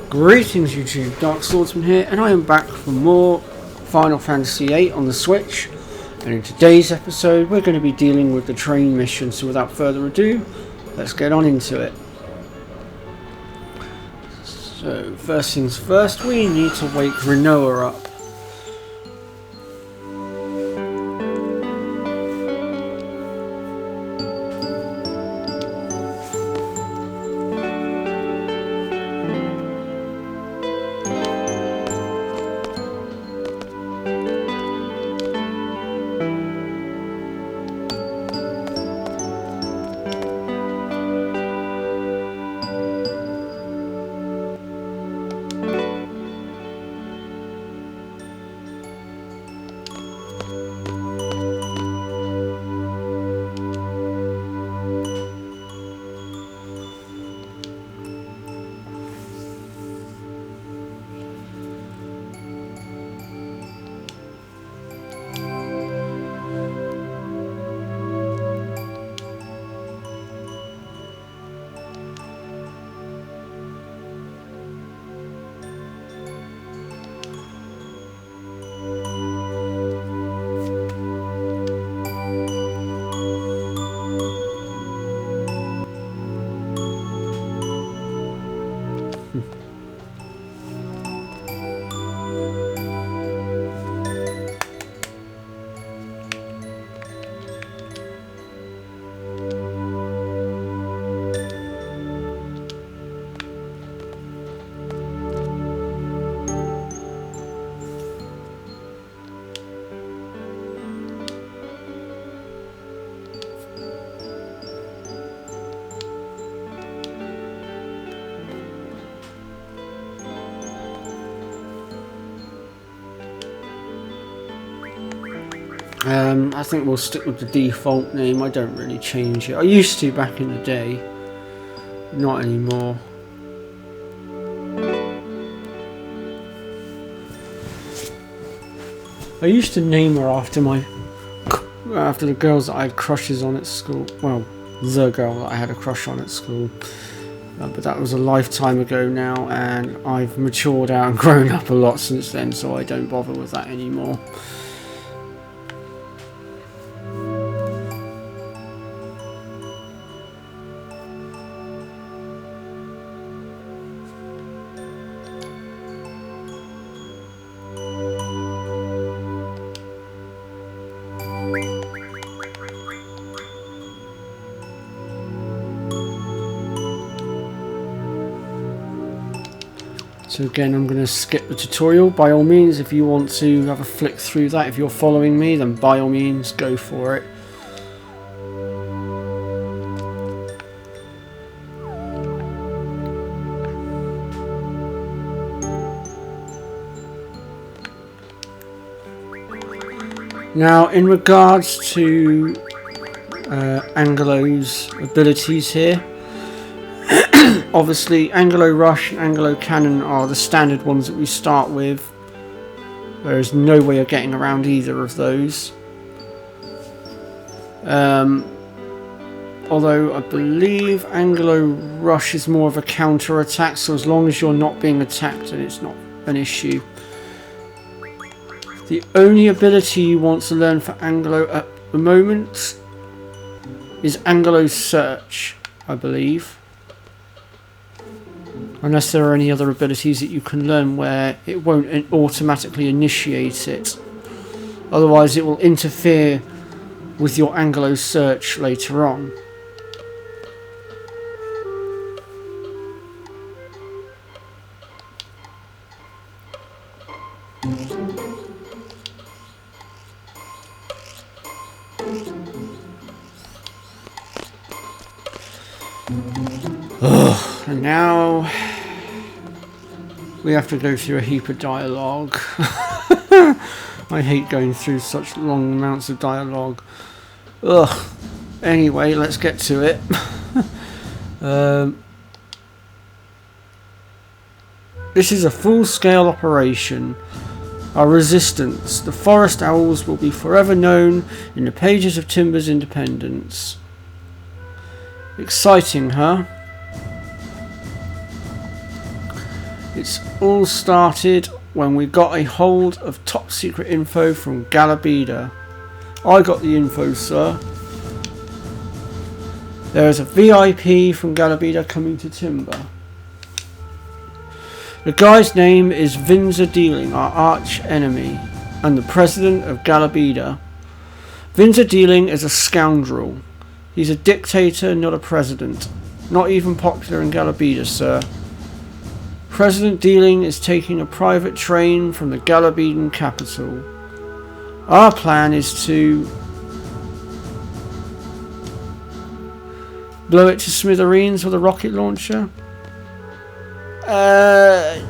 Greetings YouTube, Dark Swordsman here, and I am back for more Final Fantasy VIII on the Switch. And in today's episode we're going to be dealing with the train mission, so without further ado, let's get on into it. So first things first, we need to wake Rinoa up. I think we'll stick with the default name. I don't really change it. I used to back in the day. Not anymore. I used to name her after the girls that I had crushes on at school. Well, the girl that I had a crush on at school. But that was a lifetime ago now, and I've matured out and grown up a lot since then, so I don't bother with that anymore. So again, I'm going to skip the tutorial. By all means, if you want to have a flick through that, if you're following me, then by all means, go for it. Now, in regards to Angelo's abilities here, obviously Angelo Rush and Angelo Cannon are the standard ones that we start with. There is no way of getting around either of those. Although I believe Angelo Rush is more of a counter attack, so as long as you're not being attacked, then it's not an issue. The only ability you want to learn for Angelo at the moment is Angelo's Search, I believe. Unless there are any other abilities that you can learn where it won't automatically initiate it. Otherwise it will interfere with your Angelo Search later on. And now we have to go through a heap of dialogue. I hate going through such long amounts of dialogue. Ugh. Anyway, let's get to it. This is a full-scale operation. Our resistance. The forest owls will be forever known in the pages of Timber's independence. Exciting, huh? It's all started when we got a hold of top secret info from Galabida. I got the info, sir. There is a VIP from Galabida coming to Timber. The guy's name is Vinza Dealing, our arch enemy, and the president of Galabida. Vinza Dealing is a scoundrel. He's a dictator, not a president. Not even popular in Galabida, sir. President Dealing is taking a private train from the Galabidan capital. Our plan is to blow it to smithereens with a rocket launcher?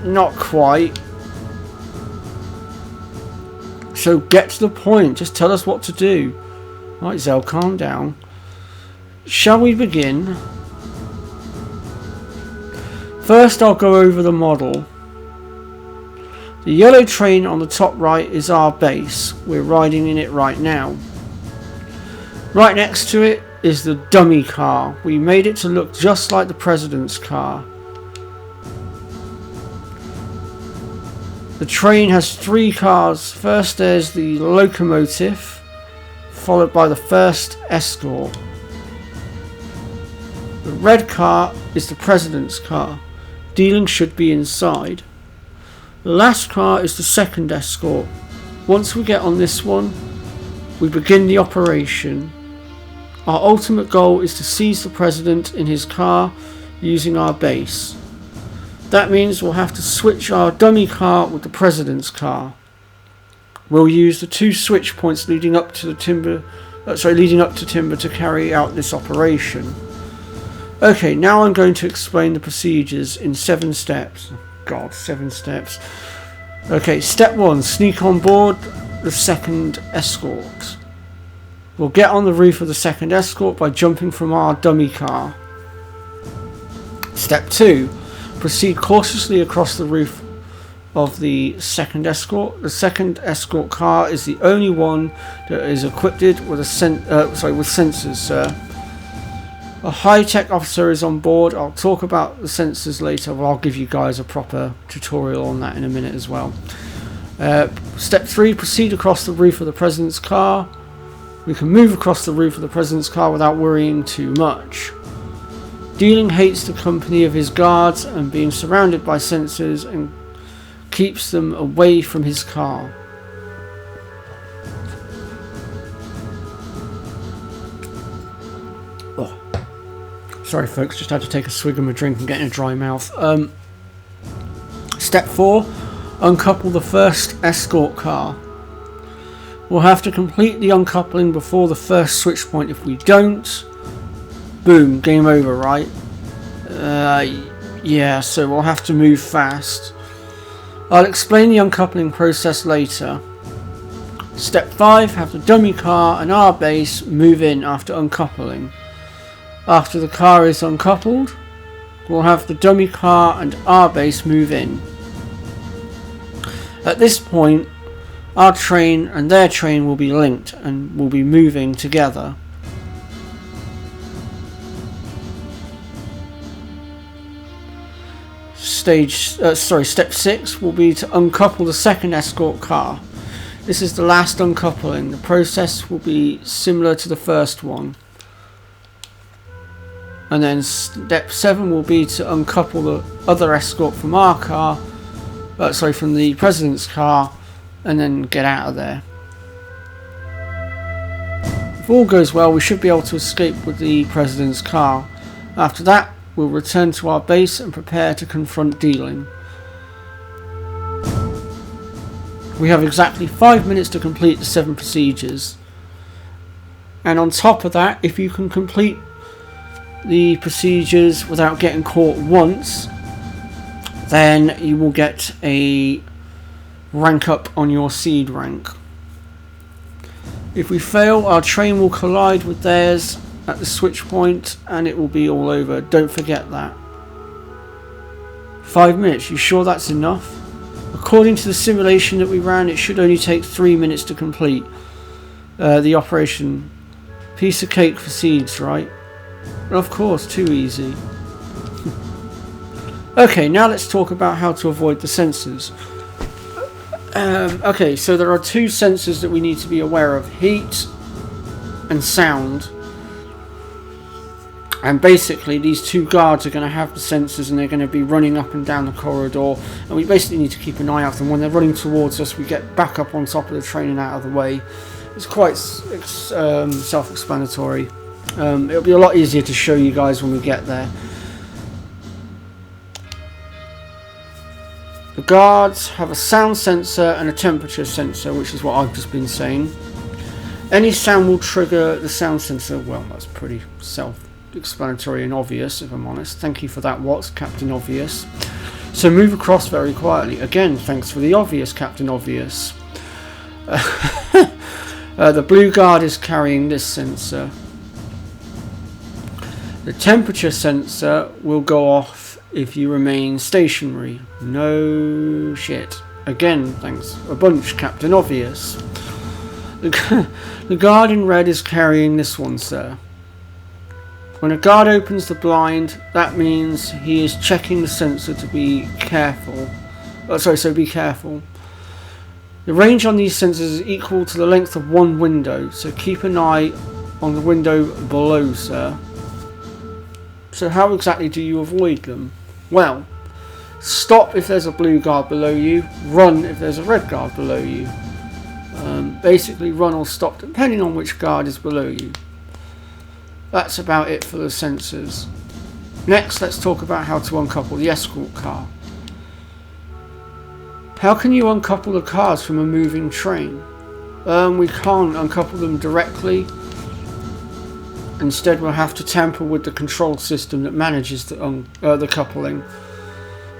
Not quite. So get to the point. Just tell us what to do. Right, Zell, calm down. Shall we begin? First, I'll go over the model. The yellow train on the top right is our base. We're riding in it right now. Right next to it is the dummy car. We made it to look just like the president's car. The train has 3 cars. First there's the locomotive, followed by the first escort. The red car is the president's car. Dealing should be inside. The last car is the second escort. Once we get on this one, we begin the operation. Our ultimate goal is to seize the president in his car using our base. That means we'll have to switch our dummy car with the president's car. We'll use the 2 switch points leading up to Timber to carry out this operation. Okay, now I'm going to explain the procedures in 7 steps. God, 7 steps. Okay, step 1, sneak on board the second escort. We'll get on the roof of the second escort by jumping from our dummy car. Step 2, proceed cautiously across the roof of the second escort. The second escort car is the only one that is equipped with with sensors, sir. A high-tech officer is on board. I'll talk about the sensors later, but I'll give you guys a proper tutorial on that in a minute as well. Step 3, proceed across the roof of the president's car. We can move across the roof of the president's car without worrying too much. Dealing hates the company of his guards and being surrounded by sensors and keeps them away from his car. Oh. Sorry folks, just had to take a swig of my drink and get in a dry mouth. Step 4, uncouple the first escort car. We'll have to complete the uncoupling before the first switch point. If we don't, boom, game over, right? Yeah, so we'll have to move fast. I'll explain the uncoupling process later. Step 5, have the dummy car and our base move in after uncoupling. After the car is uncoupled, we'll have the dummy car and our base move in. At this point, our train and their train will be linked and will be moving together. Step 6 will be to uncouple the second escort car. This is the last uncoupling. The process will be similar to the first one. And then step 7 will be to uncouple the other escort from our car, from the president's car, and then get out of there. If all goes well, we should be able to escape with the president's car. After that, we'll return to our base and prepare to confront Dealing. We have exactly 5 minutes to complete the 7 procedures. And on top of that, if you can complete the procedures without getting caught once, then you will get a rank up on your seed rank. If we fail, our train will collide with theirs at the switch point and it will be all over. Don't forget that. 5 minutes, you sure that's enough? According to the simulation that we ran, it should only take 3 minutes to complete the operation. Piece of cake for seeds, right? Of course, too easy. Okay, now let's talk about how to avoid the sensors. Okay, so there are two sensors that we need to be aware of: heat and sound. And basically these two guards are going to have the sensors, and they're going to be running up and down the corridor, and we basically need to keep an eye out for them. When they're running towards us, we get back up on top of the train and out of the way. It's quite self-explanatory. It'll be a lot easier to show you guys when we get there. The guards have a sound sensor and a temperature sensor, which is what I've just been saying. Any sound will trigger the sound sensor. Well, that's pretty self-explanatory and obvious, if I'm honest. Thank you for that, Watts, Captain Obvious. So move across very quietly. Again, thanks for the obvious, Captain Obvious. The blue guard is carrying this sensor. The temperature sensor will go off if you remain stationary. No shit. Again, thanks a bunch, Captain Obvious. The guard in red is carrying this one, sir. When a guard opens the blind, that means he is checking the sensor to be careful. So be careful. The range on these sensors is equal to the length of one window, so keep an eye on the window below, sir. So how exactly do you avoid them? Well, stop if there's a blue guard below you, run if there's a red guard below you. Basically run or stop depending on which guard is below you. That's about it for the sensors. Next, let's talk about how to uncouple the escort car. How can you uncouple the cars from a moving train? We can't uncouple them directly. Instead, we'll have to tamper with the control system that manages the coupling.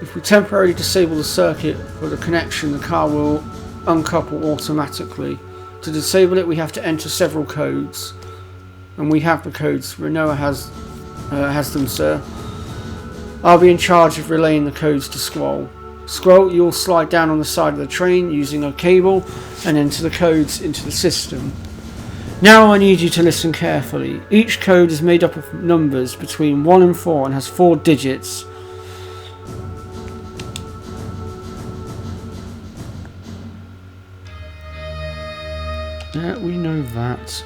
If we temporarily disable the circuit for the connection, the car will uncouple automatically. To disable it, we have to enter several codes. And we have the codes. Renoa has them, sir. I'll be in charge of relaying the codes to Squall. Squall, you'll slide down on the side of the train using a cable and enter the codes into the system. Now I need you to listen carefully. Each code is made up of numbers between 1 and 4 and has 4 digits. Yeah, we know that.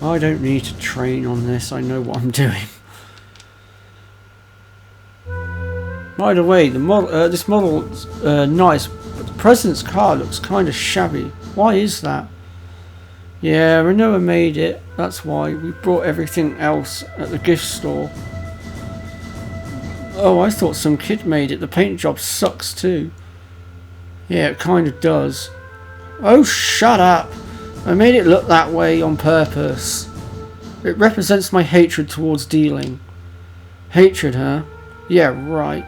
I don't need to train on this, I know what I'm doing. By the way, this model's nice, but the President's car looks kind of shabby. Why is that? Yeah, Renoa made it, that's why. We brought everything else at the gift store. Oh, I thought some kid made it. The paint job sucks too. Yeah, it kind of does. Oh, shut up! I made it look that way on purpose. It represents my hatred towards dealing. Hatred, huh? Yeah, right.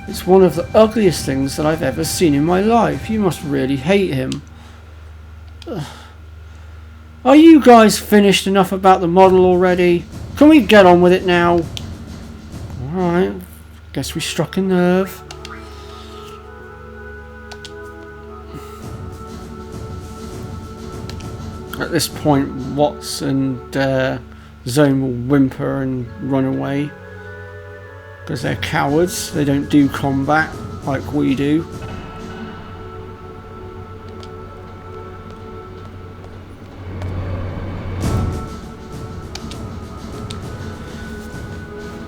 It's one of the ugliest things that I've ever seen in my life. You must really hate him. Ugh. Are you guys finished enough about the model already? Can we get on with it now? Alright. Guess we struck a nerve. At this point, Watts and Zone will whimper and run away. Because they're cowards. They don't do combat like we do.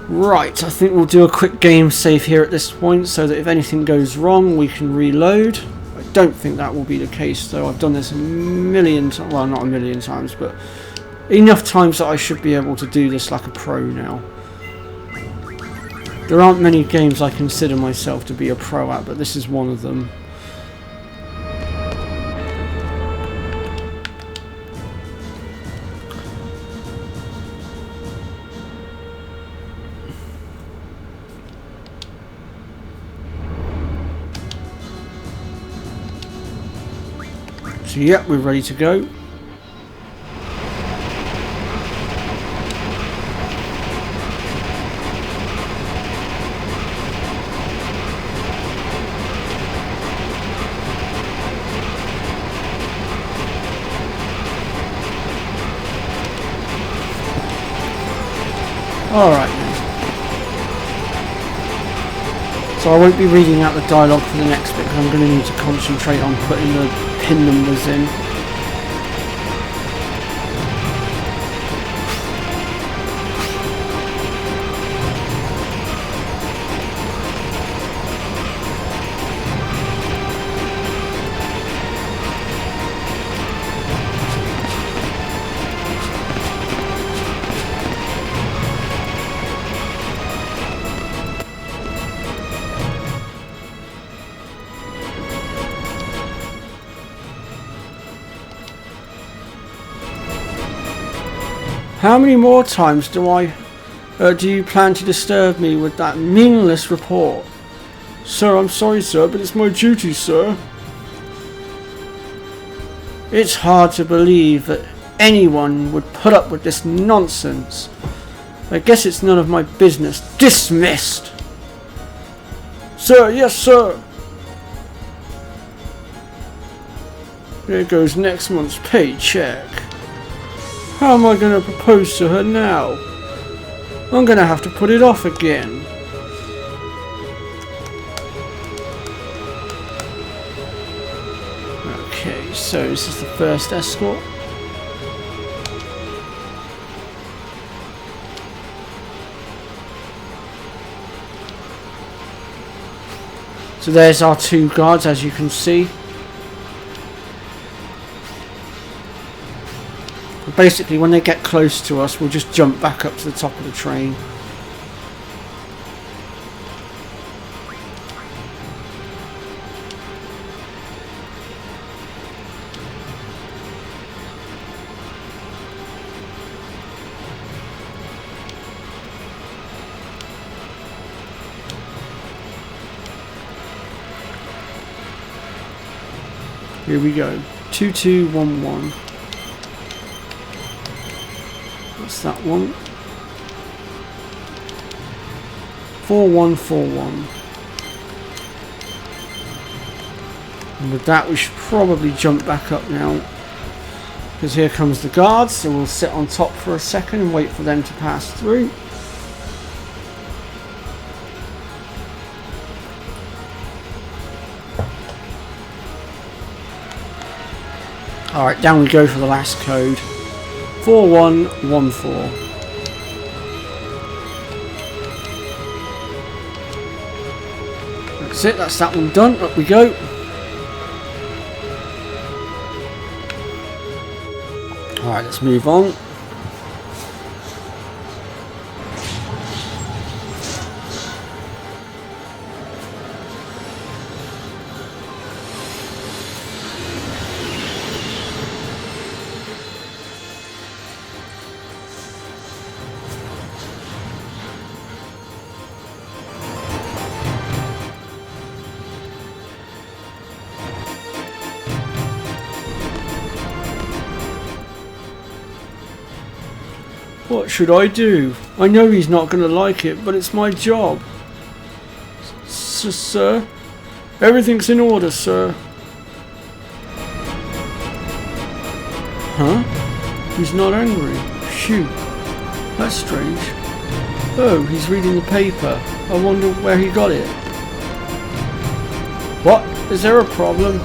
Right, I think we'll do a quick game save here at this point so that if anything goes wrong we can reload. I don't think that will be the case though. I've done this a million times, well not a million times, but enough times that I should be able to do this like a pro now. There aren't many games I consider myself to be a pro at, but this is one of them. So yep, we're ready to go. Alright then. So I won't be reading out the dialogue for the next bit because I'm going to need to concentrate on putting the pin numbers in. How many more times do you plan to disturb me with that meaningless report? Sir, I'm sorry, sir, but it's my duty, sir. It's hard to believe that anyone would put up with this nonsense. I guess it's none of my business. Dismissed! Sir, yes, sir. There goes next month's paycheck. How am I going to propose to her now? I'm going to have to put it off again. Okay, so this is the first escort. So there's our two guards, as you can see. Basically, when they get close to us, we'll just jump back up to the top of the train. Here we go. 2211. That's that one. 4141. And with that we should probably jump back up now, because here comes the guards, so we'll sit on top for a second and wait for them to pass through. Alright, down we go for the last code. 4114. That's it, that's that one done. Up we go. Alright, let's move on. What should I do? I know he's not going to like it, but it's my job. Sir? Everything's in order, sir. Huh? He's not angry. Phew. That's strange. Oh, he's reading the paper. I wonder where he got it. What? Is there a problem?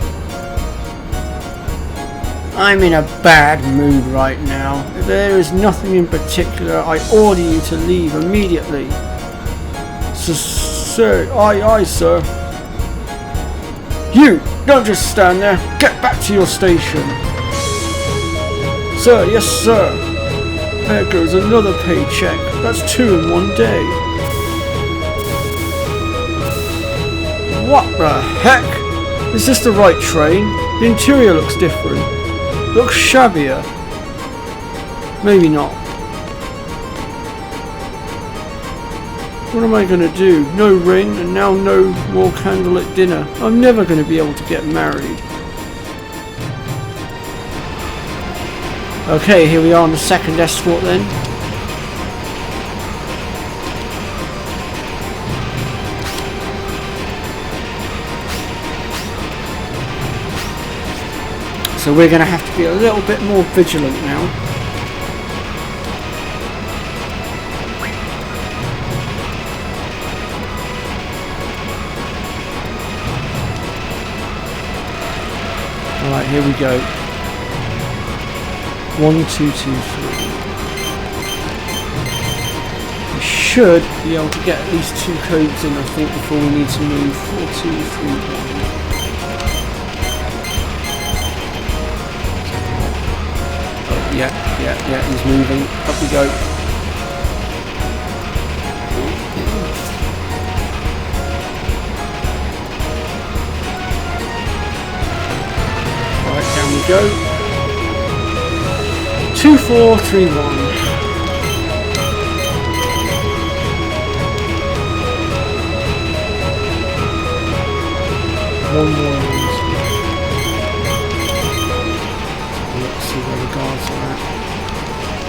I'm in a bad mood right now. There is nothing in particular. I order you to leave immediately. Sir, aye, sir. You! Don't just stand there. Get back to your station. Sir, yes, sir. There goes another paycheck. That's 2 in one day. What the heck? Is this the right train? The interior looks different. Looks shabbier. Maybe not. What am I going to do? No ring and now no more candlelit dinner. I'm never going to be able to get married. Okay, here we are on the second escort then. So we're going to have to be a little bit more vigilant now. here we go. 1, 2, 2, 3. We should be able to get at least 2 codes in, I think, before we need to move. 4, 2, 3, 1. Yeah, he's moving. Up we go. Right, down we go. 2, 4, 3, 1. 1 more. Let's see where the guards are at.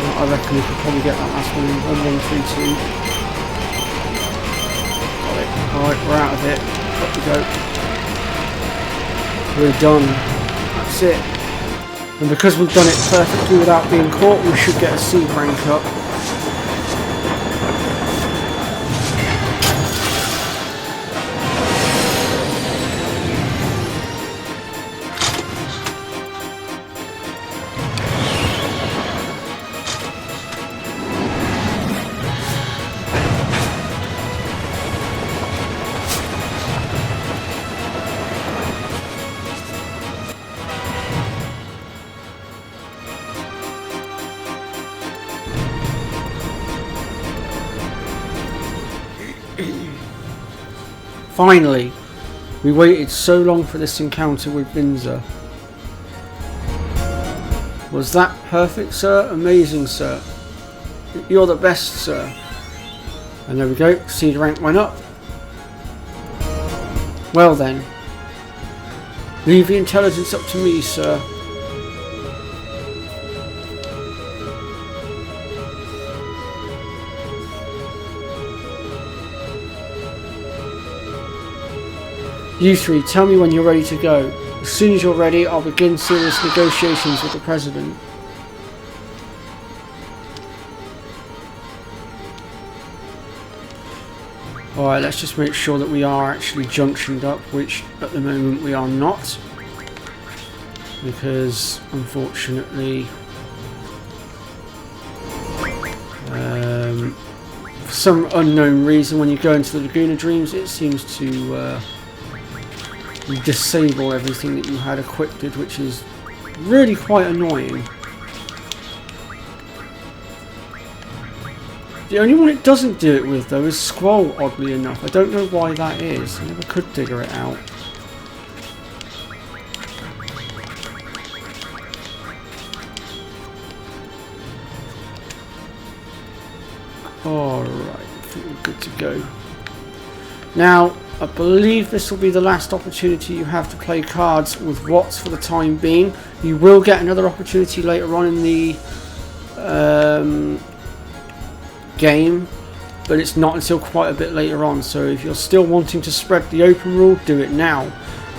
I reckon we could probably get that last one in. 1, 1, 3, 2. Got it. Alright, we're out of it. Up we go. We're done. That's it. And because we've done it perfectly without being caught, we should get a C rank up. Finally, we waited so long for this encounter with Binza. Was that perfect, sir? Amazing, sir. You're the best, sir. And there we go, seed rank went up. Well then, leave the intelligence up to me, sir. You three, tell me when you're ready to go. As soon as you're ready, I'll begin serious negotiations with the President. Alright, let's just make sure that we are actually junctioned up, which at the moment we are not. Because, unfortunately, for some unknown reason, when you go into the Laguna Dreams, it seems to disable everything that you had equipped, which is really quite annoying. The only one it doesn't do it with, though, is Scroll, oddly enough. I don't know why that is. I never could figure it out. Alright, I think we're good to go. Now, I believe this will be the last opportunity you have to play cards with Watts for the time being. You will get another opportunity later on in the game, but it's not until quite a bit later on. So if you're still wanting to spread the open rule, do it now.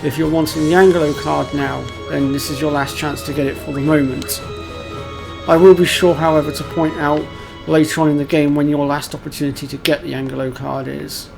If you're wanting the Anglo card now, then this is your last chance to get it for the moment. I will be sure, however, to point out later on in the game when your last opportunity to get the Anglo card is.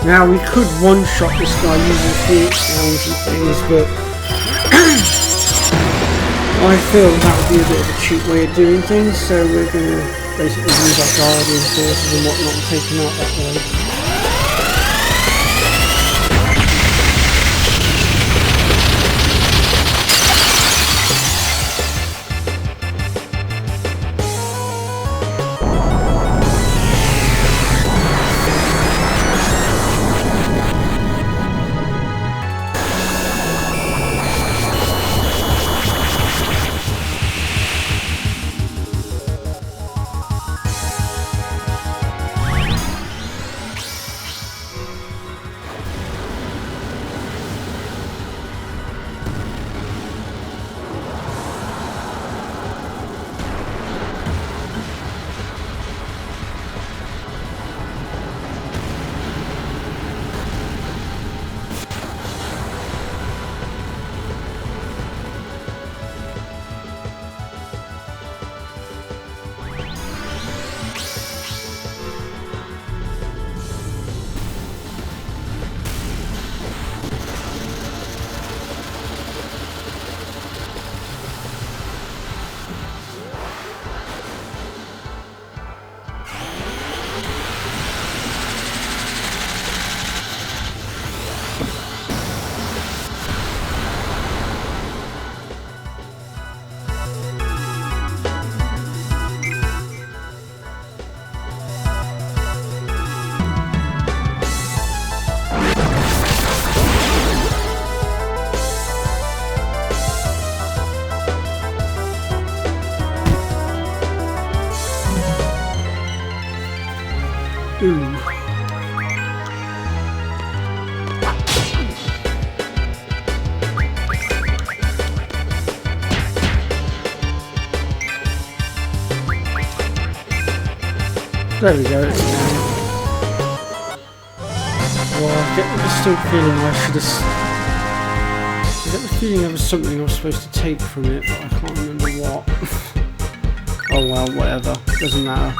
Now we could one-shot this guy using fork sounds and things, but I feel that would be a bit of a cheap way of doing things, so we're going to basically use our guardian forces and whatnot and take him out that way. There we go. Well, I get the still feeling I should have. I get the feeling there was something I was supposed to take from it, but I can't remember what. Oh well, whatever. Doesn't matter.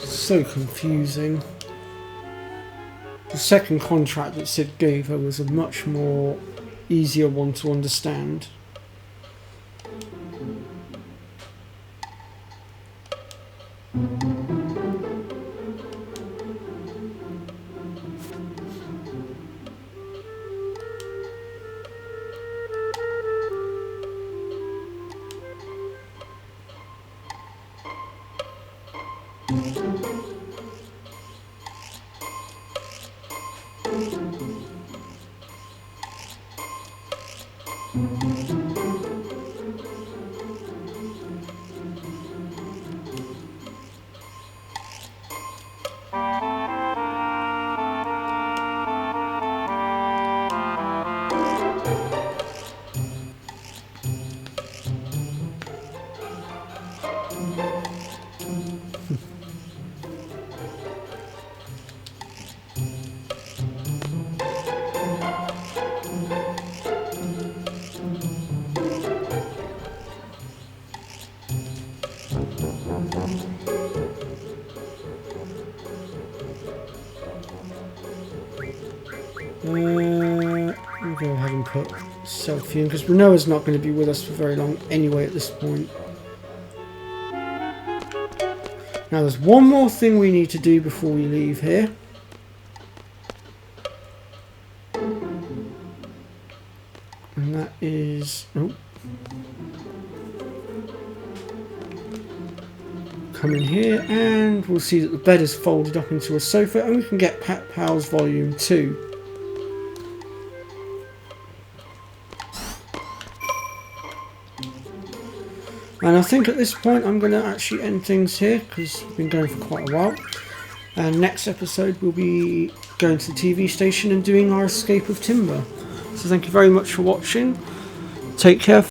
So confusing. The second contract that Sid gave her was a much more easier one to understand. I'll go ahead and put selfie in because Renoa's not going to be with us for very long anyway at this point. Now there's one more thing we need to do before we leave here. And that is... oh. Come in here and we'll see that the bed is folded up into a sofa and we can get Pat Pals Volume 2. And I think at this point I'm going to actually end things here because we've been going for quite a while. And next episode we'll be going to the TV station and doing our escape of Timber. So thank you very much for watching. Take care.